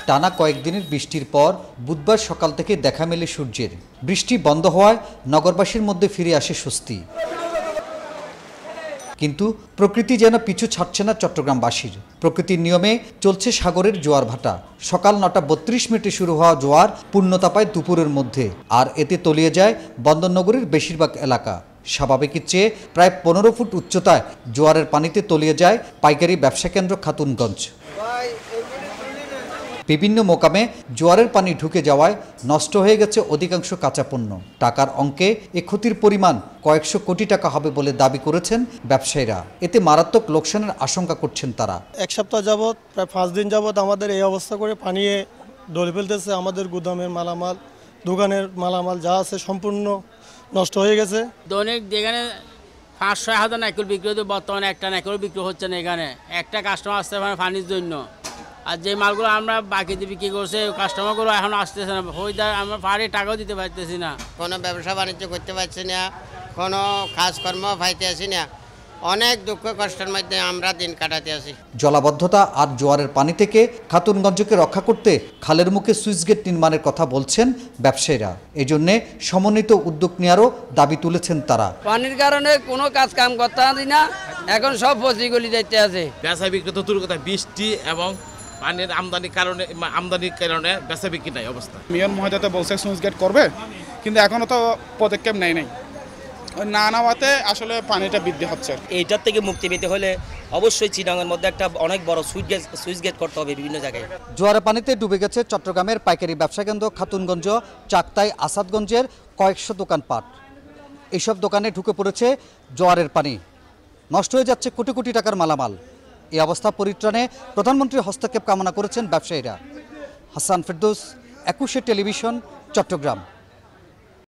টানা কয়েকদিনের বৃষ্টির পর বুধবার সকাল থেকে দেখা মেলে সূর্যের। বৃষ্টি বন্ধ হওয়ায় নগরবাসীর মধ্যে ফিরে আসে স্বস্তি। কিন্তু প্রকৃতি যেন পিছু ছাড়ছে না চট্টগ্রামবাসীর। প্রকৃতির নিয়মে চলছে সাগরের জোয়ার ভাটা। সকাল 9:32 শুরু হওয়া জোয়ার পূর্ণতা পায় দুপুরের মধ্যে, আর এতে তলিয়ে যায় বন্দরনগরীর বেশিরভাগ এলাকা। স্বাভাবিকের চেয়ে প্রায় 15 ফুট উচ্চতায় জোয়ারের পানিতে তলিয়ে যায় পাইকারি ব্যবসা কেন্দ্র খাতুনগঞ্জ। বিভিন্ন মোকামে জোয়ারের পানি ঢুকে যাওয়ায় নষ্ট হয়ে গেছে অধিকাংশ কাঁচা পণ্য। টাকার অঙ্কে এ ক্ষতির পরিমাণ কয়েকশো কোটি টাকা হবে বলে দাবি করেছেন ব্যবসায়ীরা। এতে মারাত্মক লোকসানের আশঙ্কা করছেন তারা। এক সপ্তাহ যাবৎ, প্রায় 5 দিন যাবৎ আমাদের এই অবস্থা করে পানি ডলে ফেলতেছে। আমাদের গুদামের মালামাল, দোকানের মালামাল যা আছে সম্পূর্ণ নষ্ট হয়ে গেছে। দৈনিক যেখানে 500-1000 নাইকুল বিক্রি হতো, বর্তমানে একটা নাইকুল বিক্রি হচ্ছে না। এখানে একটা কাস্টমার আসতে পারে পানির জন্য, আর যে মালগুলো আমরা বাকিতে বিক্রি করছে কাস্টমারগুলো এখন আসতেছে না। হইদার আমরা পাহাড়ে টাকাও দিতে পারতেছি না, কোনো ব্যবসা বাণিজ্য করতে পারছি না, কোনো কাজকর্ম পাইতে আসি না। অনেক দুঃখ কষ্টের মধ্যে আমরা দিন কাটাতে আসি। জলাবদ্ধতা আর জোয়ারের পানি থেকে খাতুনগঞ্জকে রক্ষা করতে খালের মুখে সুইচ গেট নির্মাণের কথা বলছেন ব্যবসায়ীরা। এজন্য সমন্বিত উদ্যোগ নেওয়ারও দাবি তুলেছেন তারা। পানির কারণে কোনো কাজ কাম করতে পারি না, এখন সব পচিগুলি যাইতে আছে। বেচা বিক্রি তো দূর কথা, বৃষ্টি এবং পানির আমদানির কারণে বেচা বিক্রি নাই অবস্থা। মেয়র মহোদয় বলছে সুইচ গেট করবে, কিন্তু এখনো তো পদক্ষেপ নেই না নেওয়াতে আসলে পানিটা বৃদ্ধি হচ্ছে। এইটার থেকে মুক্তি পেতে হলে অবশ্যই চিটাগাংয়ের মধ্যে একটা অনেক বড় সুইচ গেট করতে হবে বিভিন্ন জায়গায়। জোয়ারের পানিতে ডুবে গেছে চট্টগ্রামের পাইকারি ব্যবসা কেন্দ্র খাতুনগঞ্জ, চাকতাই, আসাদগঞ্জের কয়েকশো দোকানপাট। এইসব দোকানে ঢুকে পড়েছে জোয়ারের পানি। নষ্ট হয়ে যাচ্ছে কোটি কোটি টাকার মালামাল। এই অবস্থা পরিত্রাণে প্রধানমন্ত্রীর হস্তক্ষেপ কামনা করেছেন ব্যবসায়ীরা। হাসান ফেরদৌস, 21 টেলিভিশন, চট্টগ্রাম।